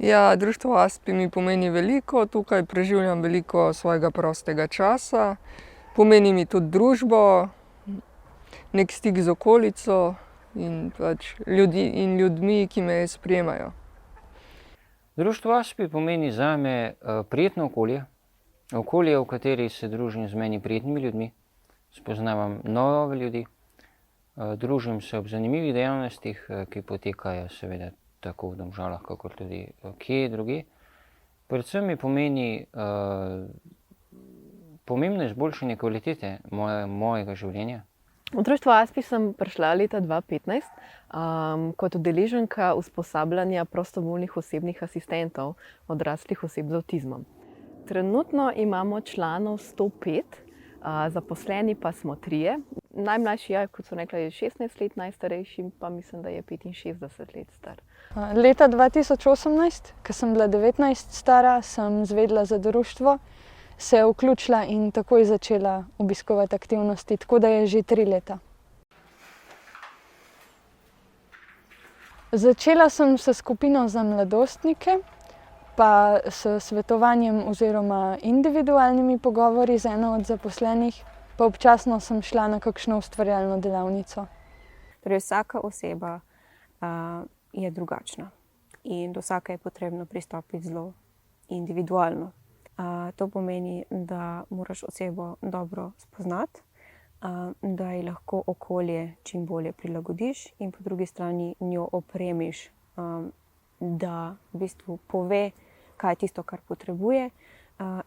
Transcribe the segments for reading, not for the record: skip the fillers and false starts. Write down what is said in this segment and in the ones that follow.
Ja, društvo Aspi mi pomeni veliko, tukaj preživljam veliko svojega prostega časa. Pomeni mi tudi družbo, nek stik z okolico in ljudmi, ki me sprejemajo. Društvo Aspi pomeni zame prijetno okolje. Okolje, v kateri se družim z meni prijetnimi ljudmi, spoznavam nove ljudi, družim se ob zanimivih dejavnostih, ki potekajo seveda tako v Domžalah, kakor tudi kje drugje. Predvsem mi pomeni pomembno izboljšanje kvalitete mojega življenja. V društvo Aspi sem prišla leta 2015 kot udeleženka usposabljanja prostovoljnih osebnih asistentov odraslih oseb z avtizmom. Trenutno imamo članov 105, zaposleni pa smo 3. Najmlajši, kot so rekla, je 16 let, najstarejši pa mislim, da je 65 let star. Leta 2018, ko sem bila 19 stara, sem izvedela za društvo, se vključila in takoj začela obiskovati aktivnosti, tako da je že 3 leta. Začela sem s skupino za mladostnike, pa s svetovanjem oziroma individualnimi pogovori z eno od zaposlenih, pa občasno sem šla na kakšno ustvarjalno delavnico. Torej, vsaka oseba je drugačna in do vsake je potrebno pristopiti zelo individualno. To pomeni, da moraš osebo dobro spoznati, da ji lahko okolje čim bolje prilagodiš in po drugi strani njo opremiš, da v bistvu pove, kaj je tisto, kar potrebuje,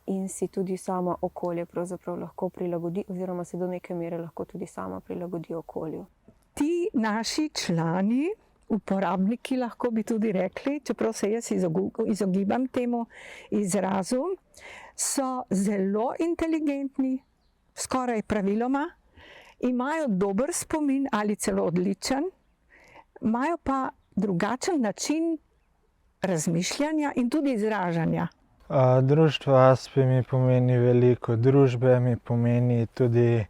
in si tudi sama okolje pravzaprav lahko prilagodi oziroma se do neke mere lahko tudi sama prilagodi okolju. Ti naši člani, uporabniki lahko bi tudi rekli, čeprav se jaz izogibam temu izrazu, so zelo inteligentni, skoraj praviloma, imajo dober spomin ali celo odličen, imajo pa drugačen način razmišljanja in tudi izražanja. Društvo Aspi mi pomeni veliko družbe, mi pomeni tudi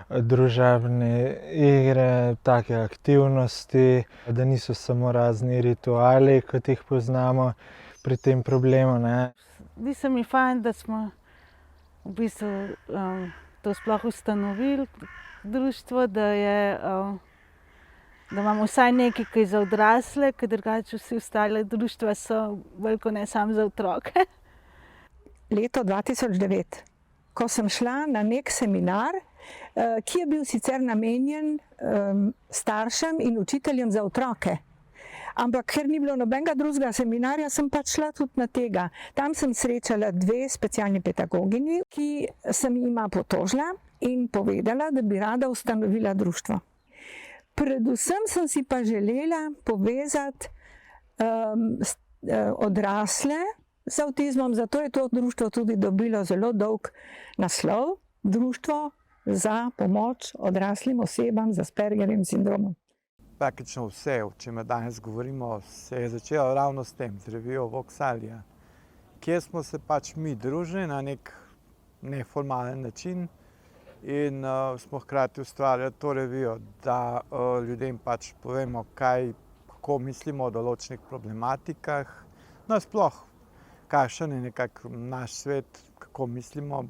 družabne igre, take aktivnosti, da niso samo razni rituali, kot jih poznamo pri tem problemu. Zdi se mi fajn, da smo v bistvu to sploh ustanovili, društvo, da imamo vsaj nekaj, ki je za odrasle, ker drugače vsi ostale društva so veliko ne samo za otroke. Leto 2009, ko sem šla na nek seminar, ki je bil sicer namenjen staršem in učiteljem za otroke. Ampak ker ni bilo nobenega drugega seminarja, sem pač šla tudi na tega. Tam sem srečala 2 specialni pedagoginji, ki sem jima potožila in povedala, da bi rada ustanovila društvo. Predvsem sem si pa želela povezati odrasle z avtizmom, zato je to društvo tudi dobilo zelo dolg naslov, Društvo za pomoč odraslim osebam z Aspergerjevim sindromom. Praktično vse, o čemer danes govorimo, se je začelo ravno s tem, z revijo Voxalia, kjer smo se pač mi družili na nek neformalen način in smo hkrati ustvarjali to revijo, da ljudem pač povemo, kako mislimo o določenih problematikah, no sploh, kakšen je nekako naš svet, kako mislimo,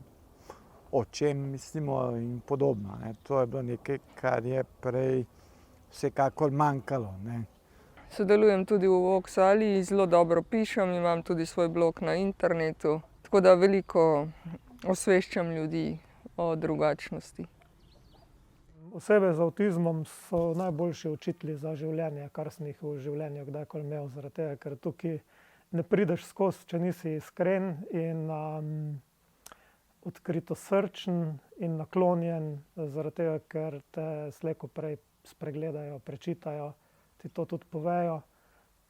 o čem mislimo in podobno. To je bilo nekaj, kar je prej vsekakor manjkalo. Sodelujem tudi v Voxalii, zelo dobro pišem, imam tudi svoj blog na internetu, tako da veliko osveščam ljudi o drugačnosti. Osebe z avtizmom so najboljši učitelji za življenje, kar sem jih v življenju kdajkoli imel, zaradi tega, ker tukaj ne prideš skozi, če nisi iskren in odkritosrčen in naklonjen, zaradi tega, ker te slej ko prej spregledajo, prečitajo, ti to tudi povejo.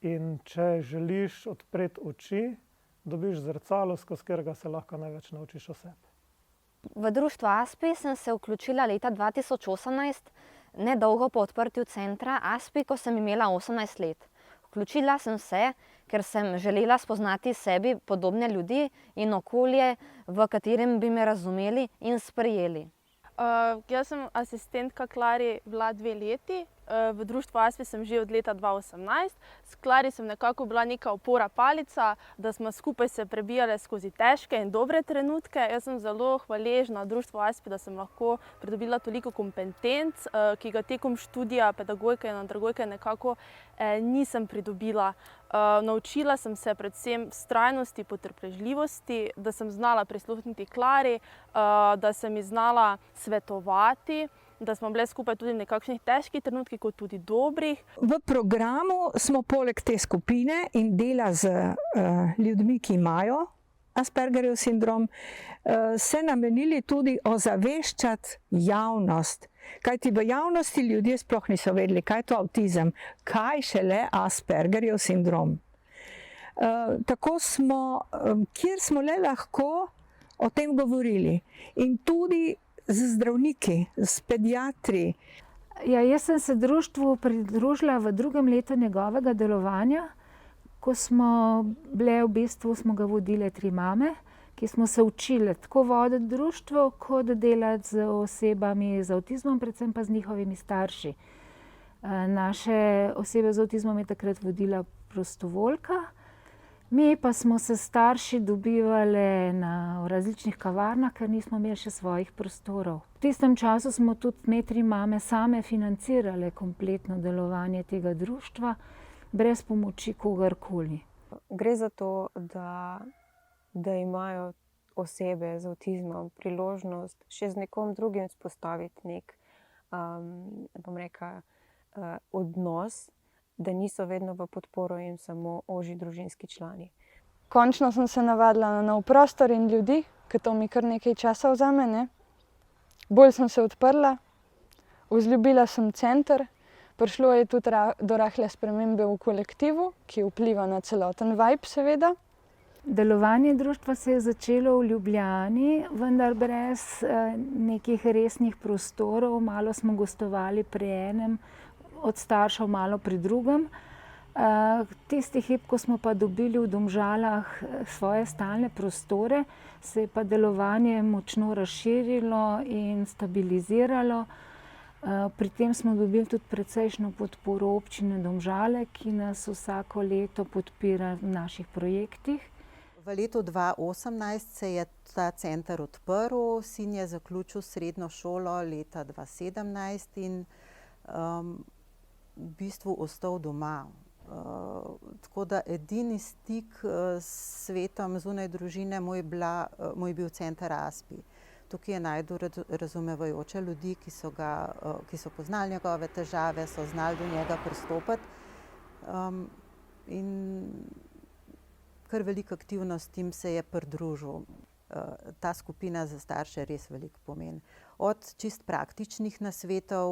In če želiš odpreti oči, dobiš zrcalo, skozi katerega se lahko največ naučiš o sebi. V društvo Aspi sem se vključila leta 2018, nedolgo po odprtju centra Aspi, ko sem imela 18 let. Vključila sem se, ker sem želela spoznati sebi podobne ljudi in okolje, v katerem bi me razumeli in sprejeli. Jaz sem asistentka Klari bila 2 leti, v društvu ASPI sem že od leta 2018. S Klari sem nekako bila neka opora palica, da smo skupaj se prebijale skozi težke in dobre trenutke. Jaz sem zelo hvaležna društvu ASPI, da sem lahko pridobila toliko kompetenc, ki ga tekom študija pedagogike in andragogike nekako nisem pridobila. Naučila sem se predvsem vztrajnosti, potrpežljivosti, da sem znala prisluhniti Klari, da sem ji znala svetovati, da smo bile skupaj tudi v nekakšnih težkih trenutkih, kot tudi dobrih. V programu smo poleg te skupine in dela z ljudmi, ki imajo Aspergerjev sindrom, se namenili tudi ozaveščati javnost. Kajti v javnosti ljudje sploh niso vedeli, kaj je to avtizem, kaj šele Aspergerjev sindrom. Tako smo, kjer smo le lahko o tem govorili. In tudi z zdravniki, s pediatri. Ja, jaz sem se društvu pridružila v 2. letu njegovega delovanja, ko smo bile v bistvu, smo ga vodile 3 mame, ki smo se učile tako voditi društvo, kot delati z osebami z avtizmom, predvsem pa z njihovimi starši. Naše osebe z avtizmom je takrat vodila prostovoljka, mi pa smo se starši dobivali v različnih kavarnah, ker nismo imeli še svojih prostorov. V tistem času smo tudi me 3 mame same financirale kompletno delovanje tega društva, brez pomoči kogarkoli. Gre za to, da imajo osebe z avtizmom priložnost še z nekom drugim vzpostaviti nek, bom rekla, odnos, da niso vedno v podporo jim samo ožji družinski člani. Končno sem se navadila na nov prostor in ljudi, ker to mi kar nekaj časa vzame, ne. Bolj sem se odprla, vzljubila sem center, prišlo je tudi do rahle spremembe v kolektivu, ki vpliva na celoten vibe seveda. Delovanje društva se je začelo v Ljubljani, vendar brez nekih resnih prostorov. Malo smo gostovali pri enem od staršev, malo pri drugem. Tisti hip, ko smo pa dobili v Domžalah svoje stalne prostore, se je pa delovanje močno razširilo in stabiliziralo. Pri tem smo dobili tudi precejšnjo podporo občine Domžale, ki nas vsako leto podpira v naših projektih. V letu 2018 se je ta center odprl, sin je zaključil srednjo šolo leta 2017 in v bistvu ostal doma. Tako da edini stik s svetom zunaj družine mu je bil center ASPI. Tukaj je najdu razumevajoče ljudi, ki so poznali njegove težave, so znali do njega pristopiti. In kar veliko aktivnostim se je pridružil. Ta skupina za starše res veliko pomeni. Od čist praktičnih nasvetov,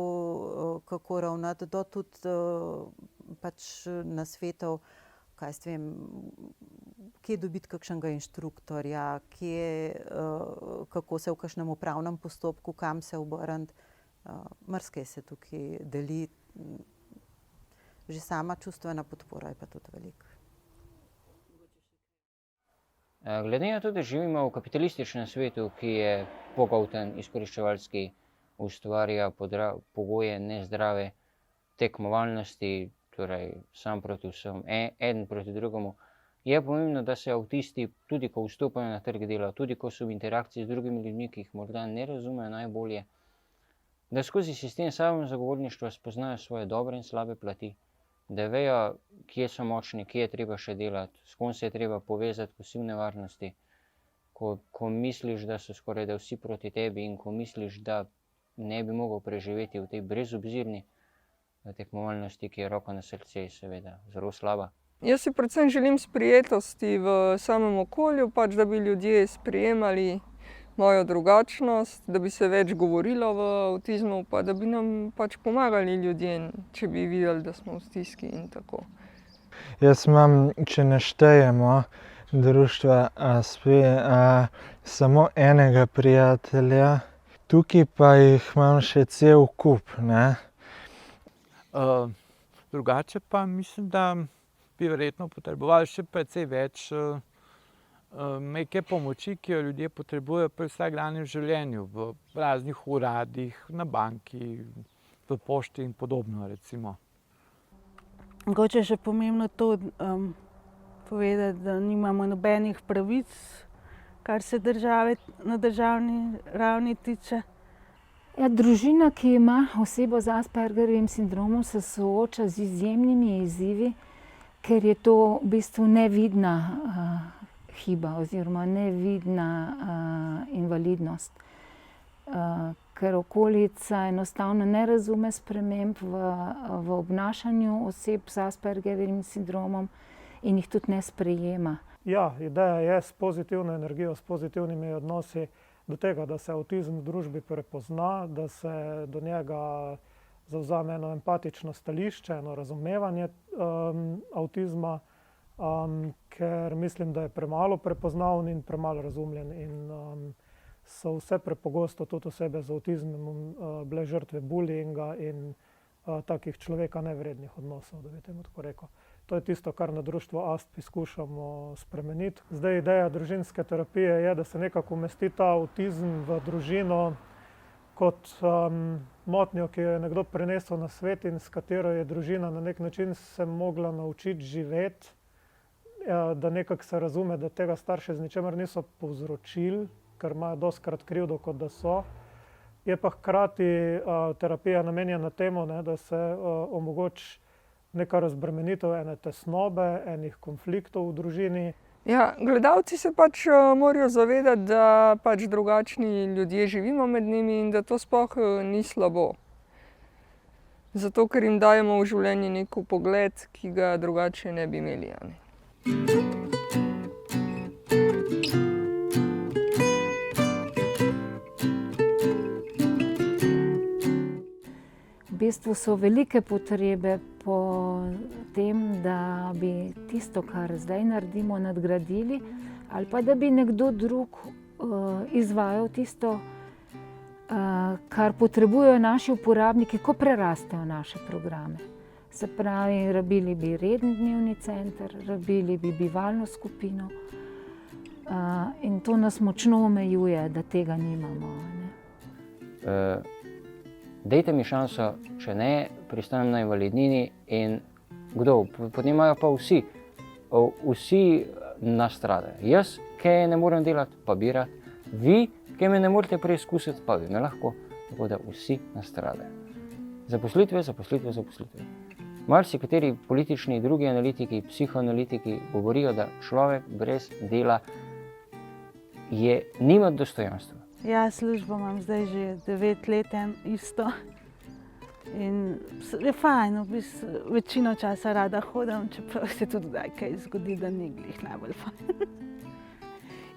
kako ravnati, do tudi pač nasvetov, kaj jaz vem, kje dobiti kakšnega inštruktorja, kako se v kakšnem upravnem postopku, kam se obrniti. Marsikaj se tukaj deli. Že sama čustvena podpora je pa tudi veliko. Glede na to, da živimo v kapitalističnem svetu, ki je pogolten, izkoriščevalski, ustvarja pogoje nezdrave tekmovalnosti, torej sam proti vsem, eden proti drugemu, je pomembno, da se avtisti, tudi ko vstopajo na trg dela, tudi ko so v interakciji z drugimi ljudmi, ki jih morda ne razumejo najbolje, da skozi sistem samozagovorništva spoznajo svoje dobre in slabe plati, da vejo, kje so močni, kje je treba še delati, s kom se je treba povezati, ko si v nevarnosti, ko misliš, da so skoraj da vsi proti tebi in ko misliš, da ne bi mogel preživeti v tej brezobzirni tekmovalnosti, ki je roko na srce seveda zelo slaba. Jaz si predvsem želim sprijetosti v samem okolju, pač da bi ljudje sprijemali mojo drugačnost, da bi se več govorilo v avtizmu, pa da bi nam pač pomagali ljudje, če bi videli, da smo v stiski in tako. Jaz imam, če naštejemo društva ASPI, samo enega prijatelja, tukaj pa jih imam še cel kup, ne. Drugače pa mislim, da bi verjetno potrebovali še precej več neke pomoči, ki jo ljudje potrebujejo pri vsakdanjem življenju, v raznih uradih, na banki, v pošti in podobno, recimo. Mogoče še pomembno to povedati, da nimamo nobenih pravic, kar se države na državni ravni tiče. Ja, družina, ki ima osebo z Aspergerjevim sindromom, se sooča z izjemnimi izzivi, ker je to v bistvu nevidna hiba oziroma nevidna invalidnost. Ker okolica enostavno ne razume sprememb v obnašanju oseb z Aspergerjevim sindromom in jih tudi ne sprejema. Ja, ideja je s pozitivno energijo, s pozitivnimi odnosi do tega, da se avtizem v družbi prepozna, da se do njega zavzame eno empatično stališče, eno razumevanje avtizma, ker mislim, da je premalo prepoznaven in premalo razumljen in so vse prepogosto tudi osebe z avtizmom bile žrtve bullyinga in takih človeka nevrednih odnosov, da bi temu tako rekel. To je tisto, kar na društvu ASPI skušamo spremeniti. Zdaj ideja družinske terapije je, da se nekako umesti ta avtizem v družino kot motnjo, ki jo je nekdo prinesel na svet in s katero je družina na nek način se mogla naučiti živeti, da nekako se razume, da tega starši z ničemer niso povzročili, ker imajo dostikrat krivdo, kot da so. Je pa hkrati terapija namenjena temu, da se omogoči neka razbremenitev ene tesnobe, enih konfliktov v družini. Ja, gledalci se pač morajo zavedati, da pač drugačni ljudje živimo med njimi in da to sploh ni slabo. Zato, ker jim dajemo v življenje nek pogled, ki ga drugače ne bi imeli. V bistvu so velike potrebe po tem, da bi tisto, kar zdaj naredimo, nadgradili, ali pa da bi nekdo drug izvajal tisto, kar potrebujejo naši uporabniki, ko prerastejo naše programe. Se pravi, rabili bi reden dnevni center, rabili bi bivalno skupino in to nas močno omejuje, da tega nimamo. Dajte mi šanso, če ne, pristanem na invalidnini in kdo? Potem imajo pa vsi nastradajo. Jaz, ki ne morem delati, pa bi rad. Vi, ki me ne morete preizkusiti, pa bi me lahko. Tako da vsi nastradajo. Zaposlitve. Marsikateri politični, drugi analitiki, psihoanalitiki govorijo, da človek brez dela nima dostojanstva. Ja, službo imam zdaj že 9 let isto. In je fajn, v bistvu večino časa rada hodim, čeprav se tudi kdaj kaj zgodi, da ni glih najbolj fajn.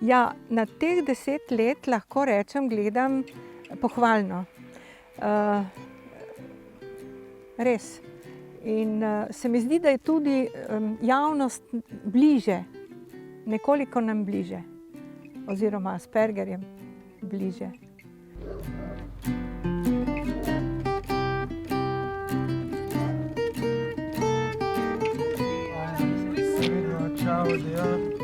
Ja, na teh 10 let lahko rečem, gledam pohvalno. Res. In se mi zdi, da je tudi javnost bliže, nekoliko nam bliže, oziroma Aspergerjem bliže. Se vidimo, čau, adijo.